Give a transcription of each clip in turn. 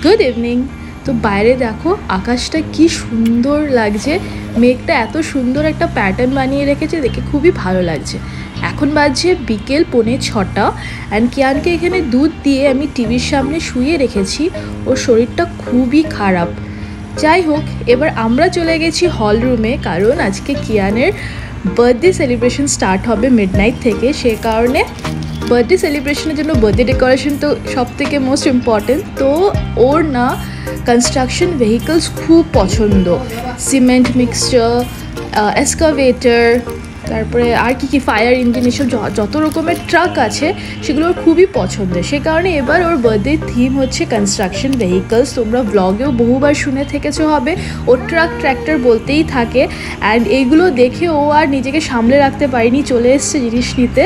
Good evening. তো বাইরে দেখো আকাশটা কি সুন্দর লাগছে, মেঘটা এত সুন্দর একটা প্যাটার্ন বানিয়ে রেখেছে, দেখে খুবই ভালো লাগছে। এখন বাজছে বিকেল 5:45 অ্যান্ড কিয়ানকে এখানে দুধ দিয়ে আমি টিভির সামনে শুয়ে রেখেছি, ওর শরীরটা খুবই খারাপ। যাই হোক, এবার আমরা চলে গেছি হল রুমে, কারণ আজকে কিয়ানের বার্থডে সেলিব্রেশন স্টার্ট হবে মিডনাইট থেকে। সে কারণে বার্থডে সেলিব্রেশনের জন্য বার্থডে ডেকোরেশন তো সব থেকে মোস্ট ইম্পর্টেন্ট। তো ওর না কনস্ট্রাকশন ভেহিকলস খুব পছন্দ, সিমেন্ট মিক্সচার, এক্সকাভেটর, তারপরে আর কি ফায়ার ইঞ্জিন, এসব যত রকমের ট্রাক আছে সেগুলোর খুবই পছন্দের। সে কারণে এবার ওর বার্থডে থিম হচ্ছে কনস্ট্রাকশন ভেহিকলস। তোমরা ব্লগেও বহুবার শুনে থেকেছো হবে, ও ট্রাক ট্র্যাক্টর বলতেই থাকে। অ্যান্ড এইগুলো দেখে ও আর নিজেকে সামলে রাখতে পারিনি, চলে এসছে জিনিস নিতে।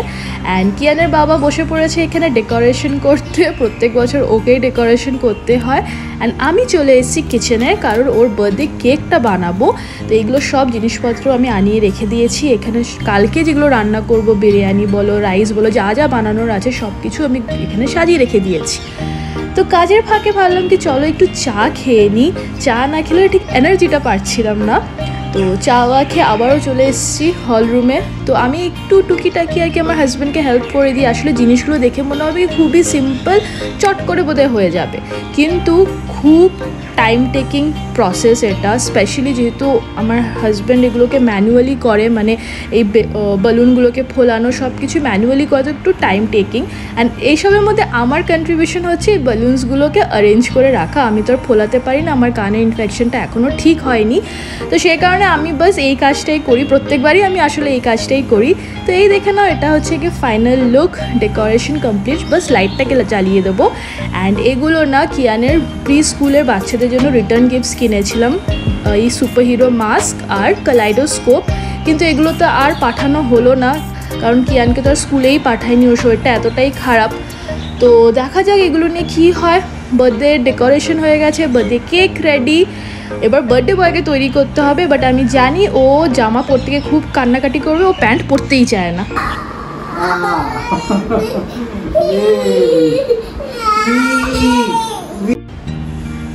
অ্যান্ড কিয়ানের বাবা বসে পড়েছে এখানে ডেকোরেশন করতে, প্রত্যেক বছর ওকেই ডেকোরেশন করতে হয়। অ্যান্ড আমি চলে এসেছি কিচেনে, কারণ ওর বার্থডে কেকটা বানাবো। তো এইগুলো সব জিনিসপত্র আমি আনিয়ে রেখে দিয়েছি এখানে। কালকে যেগুলো রান্না করব, বিরিয়ানি বলো, রাইস বলো, যা যা বানানোর আছে সব কিছু আমি এখানে সাজিয়ে রেখে দিয়েছি। তো কাজের ফাঁকে ভাবলাম কি চলো একটু চা খেয়ে নিই। চা না খেলে ঠিক এনার্জিটা পাচ্ছিলাম না। তো চা খেয়ে আবারও চলে এসেছি হল রুমে। তো আমি একটু টুকিটাকি আর কি আমার হাজব্যান্ডকে হেল্প করে দিই। আসলে জিনিসগুলো দেখে মনে হবে খুবই সিম্পল, চট করে বোধহয় হয়ে যাবে, কিন্তু খুব টাইম টেকিং প্রসেস এটা। স্পেশালি যেহেতু আমার হাজব্যান্ড এগুলোকে ম্যানুয়ালি করে, মানে এই বালুনগুলোকে ফোলানো সব কিছু ম্যানুয়ালি করে, তো একটু টাইম টেকিং। অ্যান্ড এইসবের মধ্যে আমার কন্ট্রিবিউশন হচ্ছে এই বালুনসগুলোকে অ্যারেঞ্জ করে রাখা। আমি তো আর ফোলাতে পারি না, আমার কানের ইনফেকশনটা এখনও ঠিক হয়নি। তো সেই কারণে আমি বাস এই কাজটাই করি, প্রত্যেকবারই আমি আসলে এই কাজটাই করি। তো এই দেখে নাও, এটা হচ্ছে কি ফাইনাল লুক, ডেকোরেশন কমপ্লিট, বাস লাইটটাকে জ্বালিয়ে দেবো। অ্যান্ড এগুলো না কিয়ানের প্রি স্কুলের বাচ্চাদের জন্য রিটার্ন গিফটস কিনেছিলাম, এই সুপার হিরো মাস্ক আর কালাইডোস্কোপ। কিন্তু এগুলো তো আর পাঠানো হলো না, কারণ কিয়ানকে তো আর স্কুলেই পাঠায়নি, ওর শরীরটা এতটাই খারাপ। তো দেখা যাক এগুলো নিয়ে কী হয়। বার্থডে ডেকোরেশন হয়ে গেছে, বার্থডে কেক রেডি, এবার বার্থডে বয়কে তৈরি করতে হবে। বাট আমি জানি ও জামা পরতে গিয়ে খুব কান্নাকাটি করবে, ও প্যান্ট পরতেই চায় না।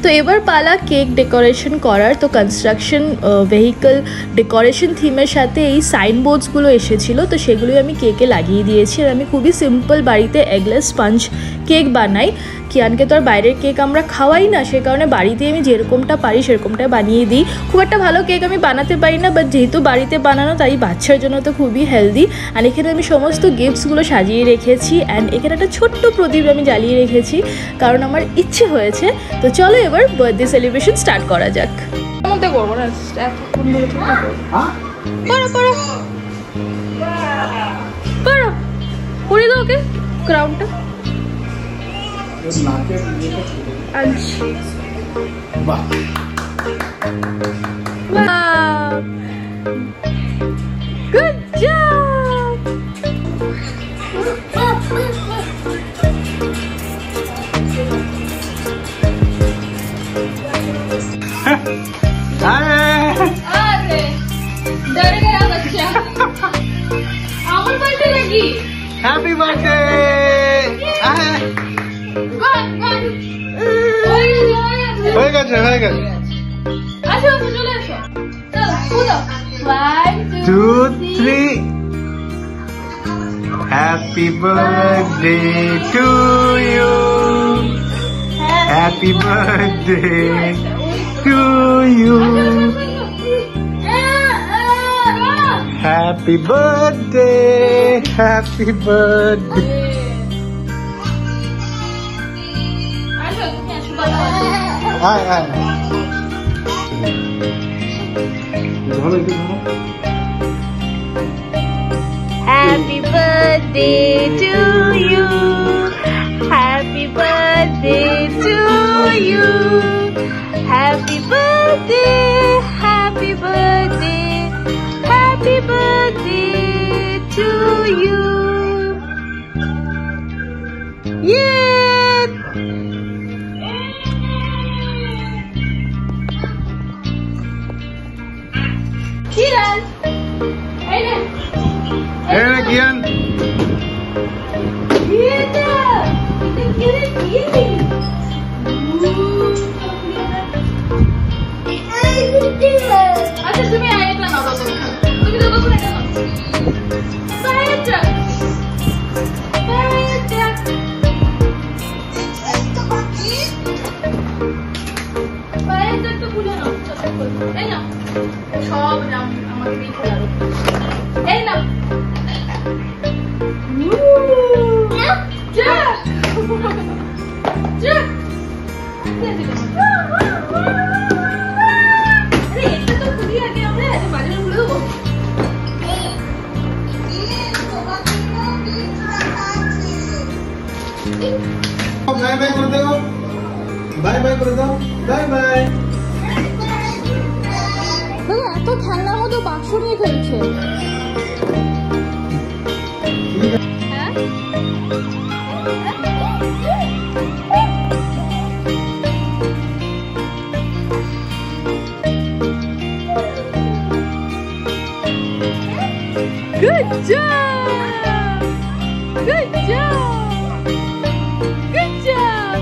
তো এবার পালা কেক ডেকোরেশন করার। তো কনস্ট্রাকশন ভেহিকল ডেকোরেশন থিমের সাথে এই সাইনবোর্ডসগুলো এসেছিলো, তো সেগুলোই আমি কেকে লাগিয়ে দিয়েছি। আর আমি খুবই সিম্পল বাড়িতে এগলেস স্পঞ্জ কেক বানাই। কিয়ানকে তো আর বাইরের কেক আমরা খাওয়াই না, সে কারণে বাড়িতে আমি যেরকমটা পারি সেরকমটা বানিয়ে দিই। খুব একটা ভালো কেক আমি বানাতে পারি না, বাট যেহেতু বাড়িতে বানানো তাই বাচ্চার জন্য তো খুবই হেলদি। আর এখানে আমি সমস্ত গিফটসগুলো সাজিয়ে রেখেছি। অ্যান্ড এখানে একটা ছোট্ট প্রদীপ আমি জ্বালিয়ে রেখেছি, কারণ আমার ইচ্ছে হয়েছে। তো চলো এবার বার্থডে সেলিব্রেশন স্টার্ট করা যাক। মধ্যে করবো না, পরে দাও ওকে ক্রাউনটা। Good job! अरे डर गया बच्चा। আমার বার্থডে নাকি? Happy birthday. হয়ে গেছে হয়ে গেছে। আসো চলে আসো, চলো কুদো। 1 2 3। Happy birthday to you, happy birthday to you, happy birthday, happy birthday. আয় আয় Happy birthday to you, happy birthday to you, happy birthday, happy birthday, happy birthday to you. Yeah. Kiran, ayo. Kian. Kita, kita kira তুমি খেলাবো। এই নাও। যা। যা। আরে এটা তো খুলি আগে আমরা এটা বাজারে খুলে দেবো। बाय बाय कर दो, बाय बाय कर दो, बाय बाय। এত খেলনার মতো বাক্স নিয়ে খেলছে। হ্যাঁ Good job! Good job! Good job!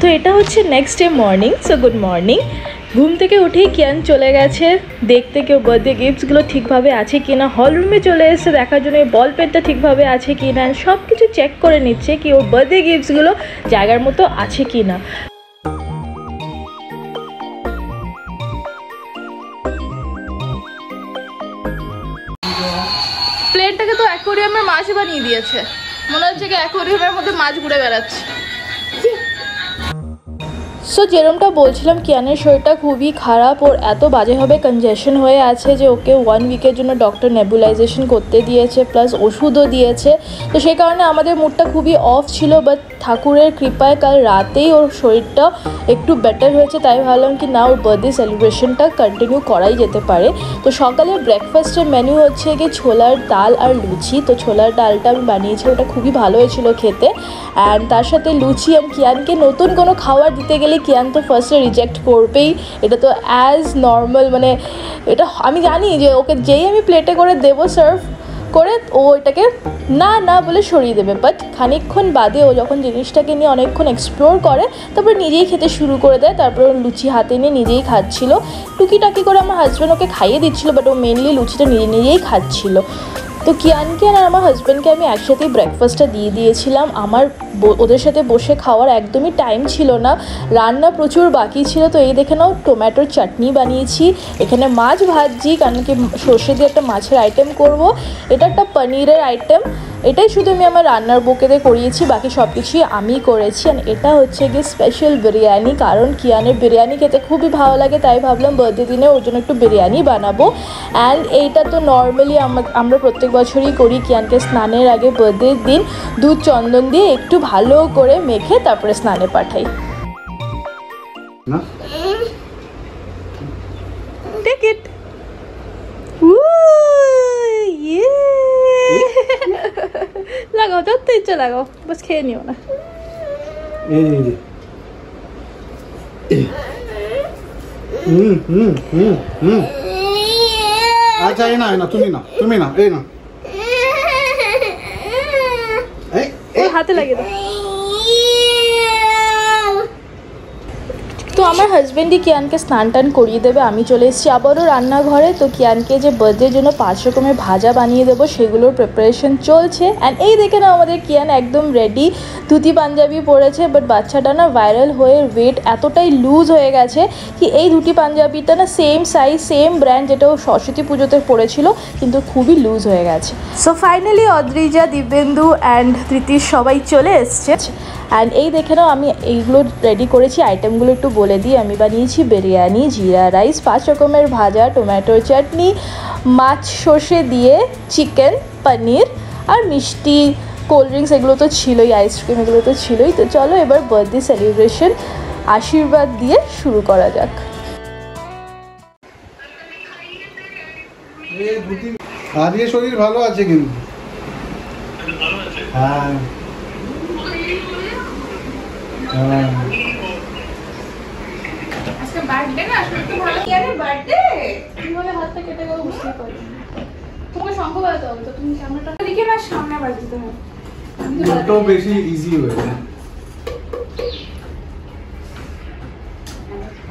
তো এটা হচ্ছে next day morning. So good morning. ঘুম থেকে উঠেই কিয়ান চলে গেছে দেখতে কেউ বার্থডে গিফটসগুলো ঠিকভাবে আছে কি না। হল রুমে চলে এসে দেখার জন্য বল পেনটা ঠিকভাবে আছে কি না, সব কিছু চেক করে নিচ্ছে কি ওর বার্থডে গিফটসগুলো জায়গার মতো আছে কি না। প্লেটটাকে তো অ্যাকোরিয়ামের মাছ বানিয়ে দিয়েছে, মনে হচ্ছে কি অ্যাকোরিয়ামের মধ্যে মাছ ঘুরে বেড়াচ্ছে। সো যেরমটা বলছিলাম কিয়ানের শরীরটা খুবই খারাপ, ওর এত বাজেভাবে কনজেশন হয়ে আছে যে ওকে 1 উইকের জন্য ডক্টর নেবুলাইজেশন করতে দিয়েছে, প্লাস ওষুধও দিয়েছে। তো সেই কারণে আমাদের মুডটা খুবই অফ ছিল, বাট ঠাকুরের কৃপায় কাল রাতেই ওর শরীরটা একটু বেটার হয়েছে। তাই ভাবলাম কি না ওর বার্থডে সেলিব্রেশনটা কন্টিনিউ করাই যেতে পারে। তো সকালে ব্রেকফাস্টের মেনু হচ্ছে কি ছোলার ডাল আর লুচি। তো ছোলার ডালটা আমি বানিয়েছি, ওটা খুবই ভালো হয়েছিল খেতে। অ্যান্ড তার সাথে লুচি। অ্যান্ড কিয়ানকে নতুন কোনো খাবার দিতে গেলে কিয়ান তো ফার্স্টে রিজেক্ট করবেই, এটা তো অ্যাজ নর্মাল, মানে এটা আমি জানি যে ওকে যেই আমি প্লেটে করে দেবো সার্ভ করে ও এটাকে না না বলে সরিয়ে দেবে। বাট খানিকক্ষণ বাদে ও যখন জিনিসটাকে নিয়ে অনেকক্ষণ এক্সপ্লোর করে তারপর নিজেই খেতে শুরু করে দেয়। তারপর লুচি হাতে নিয়ে নিজেই খাচ্ছিল, টুকিটাকি করে আমার হাজব্যান্ড ওকে খাইয়ে দিচ্ছিলো, বাট ও মেনলি লুচিটা নিজেই খাচ্ছিল। তো কিয়ানকে আর আমার হাজব্যান্ডকে আমি একসাথেই ব্রেকফাস্টটা দিয়ে দিয়েছিলাম। আমার ওদের সাথে বসে খাওয়ার একদমই টাইম ছিল না, রান্না প্রচুর বাকি ছিল। তো এই দেখে নাও টমেটোর চাটনি বানিয়েছি, এখানে মাছ ভাজছি কারণ কি সর্ষে দিয়ে একটা মাছের আইটেম করব, এটা একটা পনিরের আইটেম। এটাই শুধু আমি আমার রান্নার বুকেতে করিয়েছি, বাকি সব কিছুই আমি করেছি। অ্যান্ড এটা হচ্ছে গিয়ে স্পেশাল বিরিয়ানি, কারণ কিয়ানের বিরিয়ানি খেতে খুবই ভালো লাগে, তাই ভাবলাম বার্থডে দিনে ওর জন্য একটু বিরিয়ানি বানাবো। অ্যান্ড এইটা তো নর্মালি আমরা প্রত্যেক বছরই করি, কিয়ানকে স্নানের আগে বার্থডের দিন দুধ চন্দন দিয়ে একটু ভালো করে মেখে তারপরে স্নানে পাঠাই। Take it. लगाओ तो तेज लगाओ, बस खेल नहीं होना। अच्छा ये ना तुम्हें ना हाथे लगे তো আমার হাজব্যান্ডই কিয়ানকে স্নান টান করিয়ে দেবে, আমি চলে এসেছি আবারও রান্নাঘরে। তো কিয়ানকে যে বার্থডের জন্য 5 রকমের ভাজা বানিয়ে দেবো সেগুলোর প্রিপারেশন চলছে। অ্যান্ড এই দেখে না আমাদের কিয়ান একদম রেডি, ধুতি পাঞ্জাবি পরেছে। বাট বাচ্চাটা না ভাইরাল হয়ে ওয়েট এতটাই লুজ হয়ে গেছে কি এই ধুতি পাঞ্জাবিটা না সেম সাইজ সেম ব্র্যান্ড যেটা ও সরস্বতী পুজোতে পরেছিল, কিন্তু খুবই লুজ হয়ে গেছে। So finally Adrija, Dibyendu and Tritish সবাই চলে এসছে। অ্যান্ড এই দেখে নাও আমি এইগুলো রেডি করেছি, আইটেমগুলো একটু বলে দিই। আমি বানিয়েছি বিরিয়ানি, জিরা রাইস, 5 রকমের ভাজা, টমেটোর চাটনি, মাছ সর্ষে দিয়ে, চিকেন, পনির আর মিষ্টি, কোল্ড ড্রিঙ্কস এগুলো তো ছিলই, আইসক্রিম এগুলো তো ছিলই। তো চলো এবার বার্থডে সেলিব্রেশন আশীর্বাদ দিয়ে শুরু করা যাক। আর ये শরীর ভালো আছে কিন্তু হ্যাঁ আজকে বার্থডে না, আসলে তো ভালো কি আরে বার্থডে কিভাবে হাতটা কেটে গেল বুঝতেই পারি। তোমাকে শঙ্খ বাজাতে হবে তো, তুমি ক্যামেরাটা দিকে না সামনে বাজাতে হবে। তো বেশি ইজি হয়ে যায়।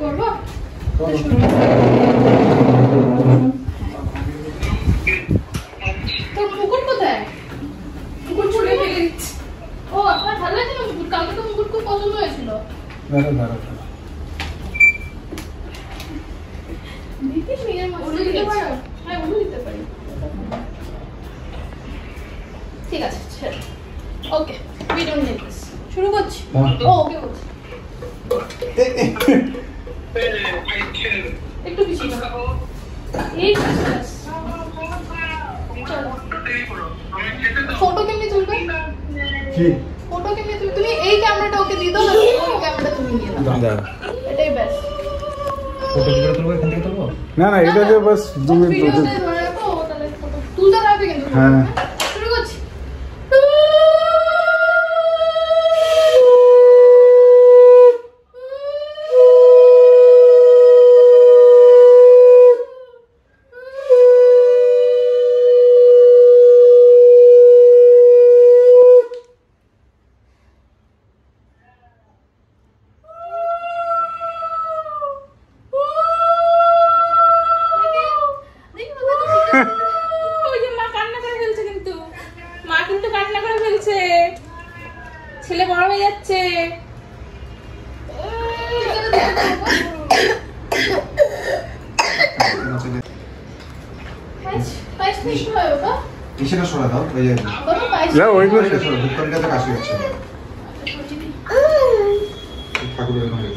করবো তোর মুকুট কোথায়? মুকুট ছুড়ে ফেলে দিচ্ছি। ও আপনার ভালো লাগে না মুকুট? কালকে তো মুকুট খুব পছন্দ হয়েছিল। দিতিস নিজের মতো দিতে পারো? হ্যাঁ ওগুলো দিতে পারি। ঠিক আছে ওকে, উই ডোন্ট নিড দিস। শুরু করছি। ও ওকে বলছি একটু পিছিয়ে যাও। এই ফটো কেমনি তুলবে? কি ফটো কেমনি তুলবে? তুমি এই ক্যামেরাটা ওকে দিয়ে দাও, ওই ক্যামেরাটা তুমি নিয়ে নাও। এটাই বেস্ট। ফটো কি করে তুলবো? এখান থেকে তুলবো? না না, এটা যে বাস তুমি ভিডিওতে ধরে রাখো, ও তাহলে ফটো তুলতে পারবে কিন্তু। হ্যাঁ শুরু করছি। ছেলে বড় হয়ে যাচ্ছে। এসেটা সরা দাও, ওই যে না ওইগুলো সরা, ভিক্টোরিয়াতে কাশি হচ্ছে ঠাকুরের ঘরে।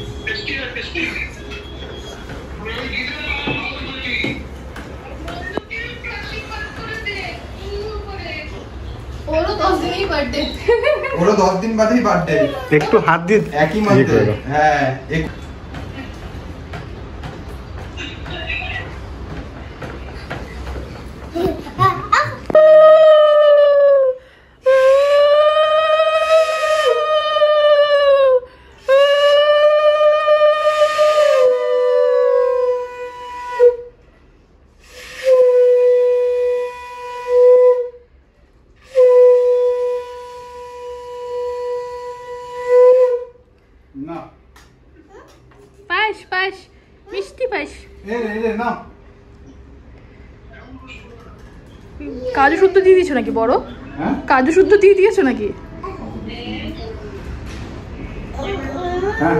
ওরও 10 দিনই বার্থডে। ওরও 10 দিন বাদেই বার্থডে। একটু হাত দিয়ে একই মাসে। হ্যাঁ না পায়েস পায়েস মিষ্টি পায়েস। না কাজু শুদ্ধ দিয়ে দিয়েছো নাকি বড়? হ্যাঁ কাজু শুদ্ধ দিয়ে দিয়েছো নাকি? হ্যাঁ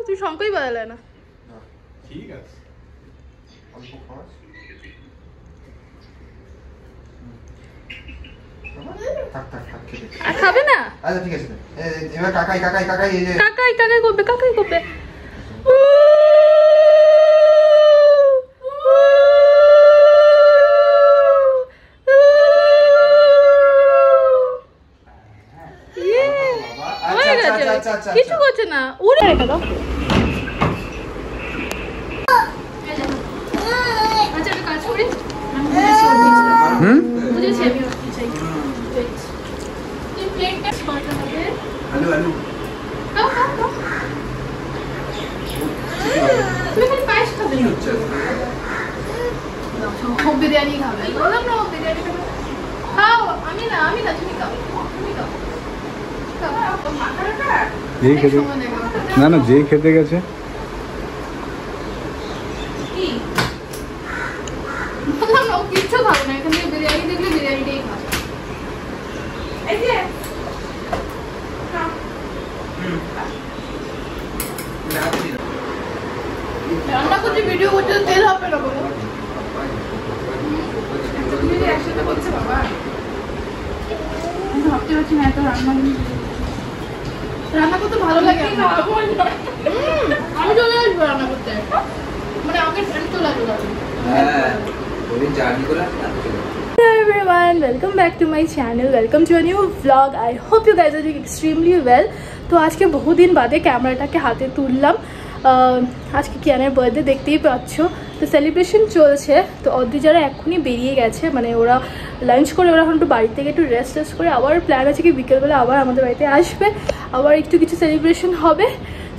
তুই শঙ্কই বাজালে না। ঠিক আছে অল্প খাওয়া। থাক থাক থাক খেতে। আর খাবে না? আচ্ছা ঠিক আছে, এবার কাকাই কাকাই কাকাই এই যে কাকাই কাকাই করবে, কাকাই করবে। কিছু করছে না, উড়ে রেখে দাও। আচ্ছা একটা কাজ করি, বুঝেছি আমি কি চাই। প্লেটটা কত হবে? আলু আলু দাও দাও দাও। তুমি খালি পায়েস খাবে না? সব বিরিয়ানি খাবে। বললাম না বিরিয়ানি খাবে। খাও, আমি না তুমি খাও, তুমি খাও। যেই খেতে না না যেই খেতে গেছে কি বললাম না, কিচ্ছু খাবে না। এখান থেকে বিরিয়ানি দেখলে বিরিয়ানিটাই খাবে। এই যে রান্না করছি, ভিডিও করছে, তেল হবে না বলো। একসাথে করছে বাবা, আমি ভাবতে পারছি না এত রান্না করতে ভালো লাগে। আমি চলে আসবো রান্না করতে, মানে আমাকে ফ্রেন্ড চলে আসবো। Hello everyone, welcome back to my channel, welcome to a new vlog. I hope you guys are doing extremely well. তো আজকে বহুদিন বাদে ক্যামেরাটাকে হাতে তুললাম। আজকে কিয়ানের বার্থডে, দেখতেই পাচ্ছ। তো তো সেলিব্রেশন চলছে। তো অদ্রিজারা এখনই বেরিয়ে গেছে, মানে ওরা লাঞ্চ করে ওরা এখন একটু বাড়ি থেকে একটু রেস্ট করে আবার প্ল্যান আছে কি বিকেলবেলা আবার আমাদের বাড়িতে আসবে, আবার একটু কিছু সেলিব্রেশন হবে।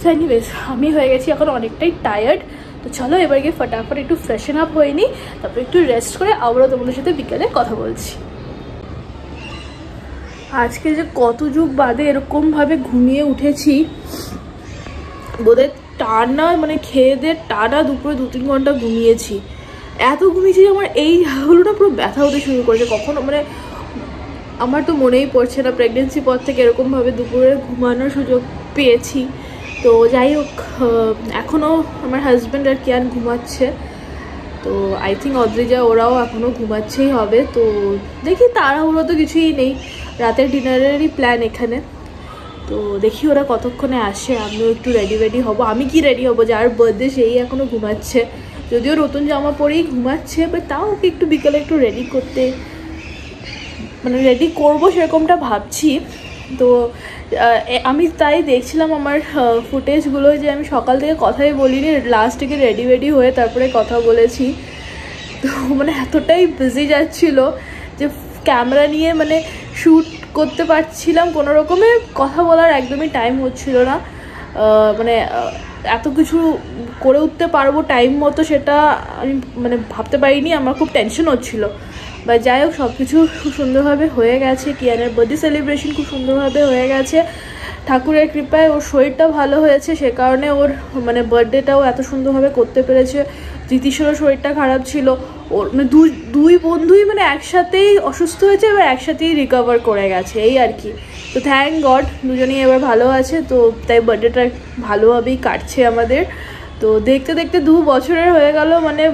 সো এনিওয়েজ আমি হয়ে গেছি এখন অনেকটাই টায়ার্ড। তো চলো এবার গিয়ে ফটাফট একটু ফ্রেশন আপ হয়ে নিই, তারপর একটু রেস্ট করে আবারও তোমাদের সাথে বিকেলে কথা বলছি। আজকে যে কত যুগ বাদে এরকমভাবে ঘুমিয়ে উঠেছি, বোধহয় টানা মানে খেয়ে দিয়ে টানা দুপুরে 2-3 ঘন্টা ঘুমিয়েছি। এত ঘুমিয়েছি যে আমার এই হলোটা পুরো ব্যথা হতে শুরু করেছে। কখনো মানে আমার তো মনেই পড়ছে না প্রেগনেন্সি পর থেকে এরকমভাবে দুপুরে ঘুমানোর সুযোগ পেয়েছি। তো যাই হোক, এখনও আমার হাজব্যান্ড আর কিয়ান ঘুমাচ্ছে। তো আই থিঙ্ক অদ্রিজা ওরাও এখনও ঘুমাচ্ছেই হবে। তো দেখি, তাড়াহুড়ো তো কিছুই নেই, রাতের ডিনারেরই প্ল্যান এখানে। তো দেখি ওরা কতক্ষণে আসে, আমিও একটু রেডি হব। আমি কি রেডি হব, যার বার্থডে সেই এখনও ঘুমাচ্ছে, যদিও নতুন জামা পরেই ঘুমাচ্ছে, বাট তাও ওকে একটু বিকেলে একটু রেডি করতে মানে রেডি করবো সেরকমটা ভাবছি। তো আমি তাই দেখছিলাম আমার ফুটেজগুলো যে আমি সকাল থেকে কথাই বলিনি, লাস্ট থেকে রেডি হয়ে তারপরে কথা বলেছি। তো মানে এতটাই বিজি যাচ্ছিল যে ক্যামেরা নিয়ে মানে শ্যুট করতে পারছিলাম, কোনো রকমে কথা বলার একদমই টাইম হচ্ছিল না। মানে এত কিছু করে উঠতে পারবো টাইম মতো সেটা আমি মানে ভাবতে পারিনি, আমার খুব টেনশন হচ্ছিলো। বা যাই হোক, সব কিছু খুব সুন্দরভাবে হয়ে গেছে। কিয়ানের বার্থডে সেলিব্রেশন খুব সুন্দরভাবে হয়ে গেছে, ঠাকুরের কৃপায় ওর শরীরটা ভালো হয়েছে, সে কারণে ওর মানে বার্থডেটাও এত সুন্দরভাবে করতে পেরেছে। জ্যোতিষেরও শরীরটা খারাপ ছিল, ওর মানে দুই বন্ধুই মানে একসাথেই অসুস্থ হয়েছে, এবার একসাথেই রিকভার করে গেছে, এই আর কি। তো থ্যাংক গড দুজনেই এবার ভালো আছে। তো তাই বার্থডেটা ভালোভাবেই কাটছে আমাদের। তো দেখতে দেখতে 2 বছরের হয়ে গেল, মানে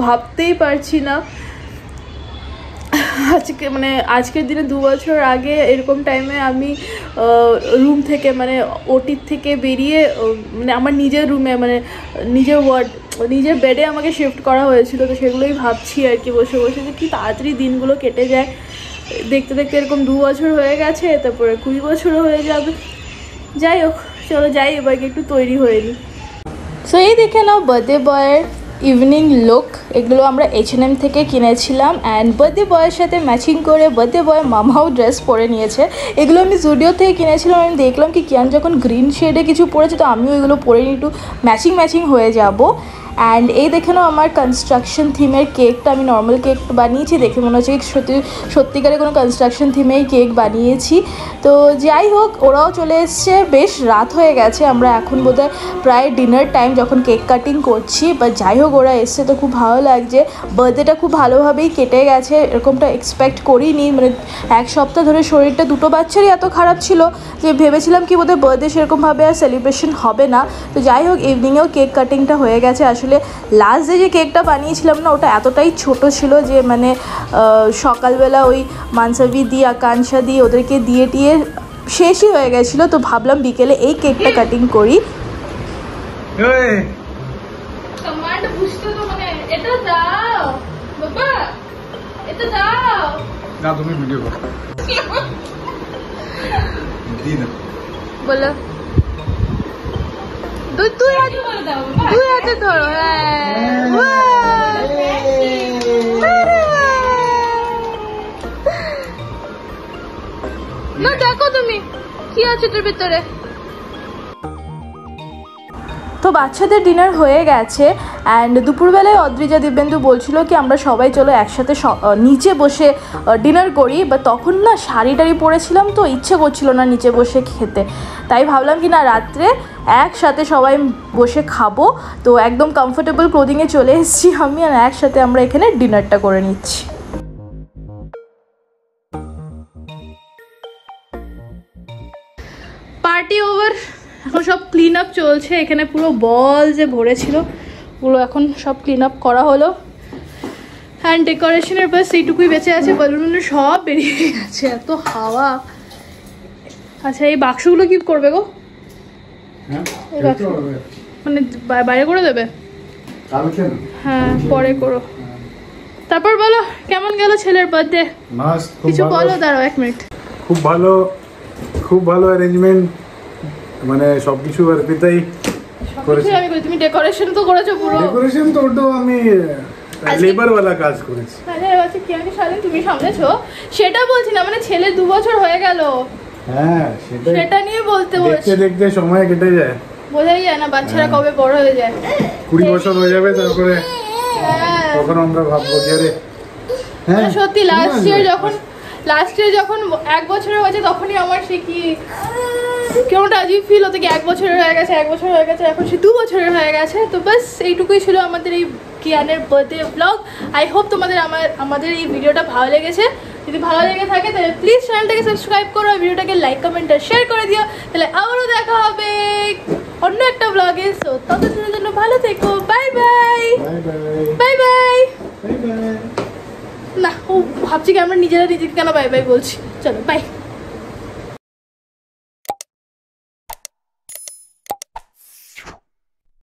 ভাবতেই পারছি না। আজকের দিনে 2 বছর আগে এরকম টাইমে আমি রুম থেকে মানে ওটির থেকে বেরিয়ে মানে আমার নিজের রুমে মানে নিজের নিজের বেডে আমাকে শিফট করা হয়েছিল। তো সেগুলোই ভাবছি আর কি বসে বসে, যে কি তাড়াতাড়ি দিনগুলো কেটে যায়। দেখতে দেখতে এরকম 2 বছর হয়ে গেছে, তারপরে 20 বছরও হয়ে যাবে। যাই হোক, চলো যাই এবার একটু তৈরি হয়ে নিই। সো এই দেখে নাও বার্থডে বয়ের ইভিনিং লুক, এগুলো আমরা H&M থেকে কিনেছিলাম। অ্যান্ড বার্থডে বয়ের সাথে ম্যাচিং করে বার্থডে বয় মামাও ড্রেস পরে নিয়েছে। এগুলো আমি জুডিও থেকে কিনেছিলাম। আমি দেখলাম কি কিয়ান যখন গ্রিন শেডে কিছু পরেছে, তো আমিও এগুলো পরে নিই, একটু ম্যাচিং হয়ে যাব। অ্যান্ড এই দেখে নাও আমার কনস্ট্রাকশন থিমের কেকটা, আমি নর্মাল কেক বানিয়েছি, দেখে মনে হচ্ছে সত্যিকারে কোনো কনস্ট্রাকশন থিমেই কেক বানিয়েছি। তো যাই হোক, ওরাও চলে এসছে, বেশ রাত হয়ে গেছে, আমরা এখন বোধহয় প্রায় ডিনার টাইম যখন কেক কাটিং করছি। বা যাই হোক, ওরা এসছে তো খুব ভালো লাগছে। বার্থডেটা খুব ভালোভাবেই কেটে গেছে, এরকমটা এক্সপেক্ট করিনি। মানে 1 সপ্তাহ ধরে শরীরটা দুটো বাচ্চারই এত খারাপ ছিল যে ভেবেছিলাম কি বোধহয় বার্থডে সেরকমভাবে আর সেলিব্রেশন হবে না। তো যাই হোক, ইভিনিংয়েও কেক কাটিংটা হয়ে গেছে। আসলে লাস্ট যে কেকটা বানিয়েছিলাম না, ওটা এতটাই ছোট ছিল যে মানে সকালবেলা ওই মানসাবি দিয়ে আকাঙ্ক্ষা দিয়ে ওদেরকে দিয়ে শেষই হয়ে গেছিলো। তো ভাবলাম বিকেলে এই কেকটা কাটিং করি। বলো দুই হাতে ধরো। না দেখো তুমি কি আছে তোর ভিতরে। তো বাচ্চাদের ডিনার হয়ে গেছে। অ্যান্ড দুপুরবেলায় অদ্রিজা দিব্যেন্দু বলছিল কি আমরা সবাই চলো একসাথে নিচে বসে ডিনার করি। বা তখন না শাড়ি টাড়ি পরেছিলাম, তো ইচ্ছে করছিল না নিচে বসে খেতে। তাই ভাবলাম কি না রাত্রে একসাথে সবাই বসে খাবো। তো একদম কমফোর্টেবল ক্লোদিংয়ে চলে এসেছি আমি, আর একসাথে আমরা এখানে ডিনারটা করে নিচ্ছি। পার্টি ওভার, এখন সব ক্লিন আপ চলছে। এখানে পুরো বল যে ভরেছিল পুরো এখন সব ক্লিন আপ করা হলো। হ্যান্ড ডেকোরেশনের বাস এইটুকুই বেঁচে আছে, বেলুন সব বেরিয়ে গেছে, এত হাওয়া। আচ্ছা এই বাক্সগুলো কি করবে গো? এই বাক্স মানে বাইরে করে দেবে? হ্যাঁ পরে করো। তারপর বলো কেমন গেল ছেলের বার্থডে? কিছু বলো, দাঁড়াও 1 মিনিট। খুব ভালো অ্যারেঞ্জমেন্ট, মানে সবকিছু অর্পিতাই সবকিছু আমি করি, তুমি ডেকোরেশন তো করেছো পুরো। ডেকোরেশন তো ওটাও আমি লেবার ওয়ালা কাজ করেছি। হাজার বছর কি আমি সারাদিন তুমি সামলেছো সেটা বলছি না, মানে ছেলে 2 বছর হয়ে গেল, হ্যাঁ সেটা নিয়ে বলতে দেখতে বলছি। দেখতে সময় কেটে যায়, বোঝাই যায় না বাচ্চারা কবে বড় হয়ে যায়। 20 বছর হয়ে যাবে তারপরে হ্যাঁ তখন আমরা ভাববো যে আরে হ্যাঁ সত্যি লাস্ট ইয়ার যখন 1 বছরের হয়েছে তখনই আমার সে কি কেমন আজিব ফিল হতো কি 1 বছরের হয়ে গেছে, 1 বছর হয়ে গেছে, এখন সে 2 বছরের হয়ে গেছে। তো বাস এইটুকুই ছিল আমাদের এই কিয়ানের বার্থডে ব্লগ। আই হোপ তোমাদের আমাদের এই ভিডিওটা ভালো লেগেছে। যদি ভালো লেগে থাকে তাহলে প্লিজ চ্যানেলটাকে সাবস্ক্রাইব করো, ভিডিওটাকে লাইক কমেন্ট আর শেয়ার করে দিও। তাহলে আবারও দেখা হবে অন্য একটা ব্লগে। সো ততদিনের জন্য ভালো থেকো, bye bye bye bye bye bye. Bye bye. না ও ভাবছি কি আমরা নিজেরা নিজেকে কেন বাই বাই বলছি। চলো বাই।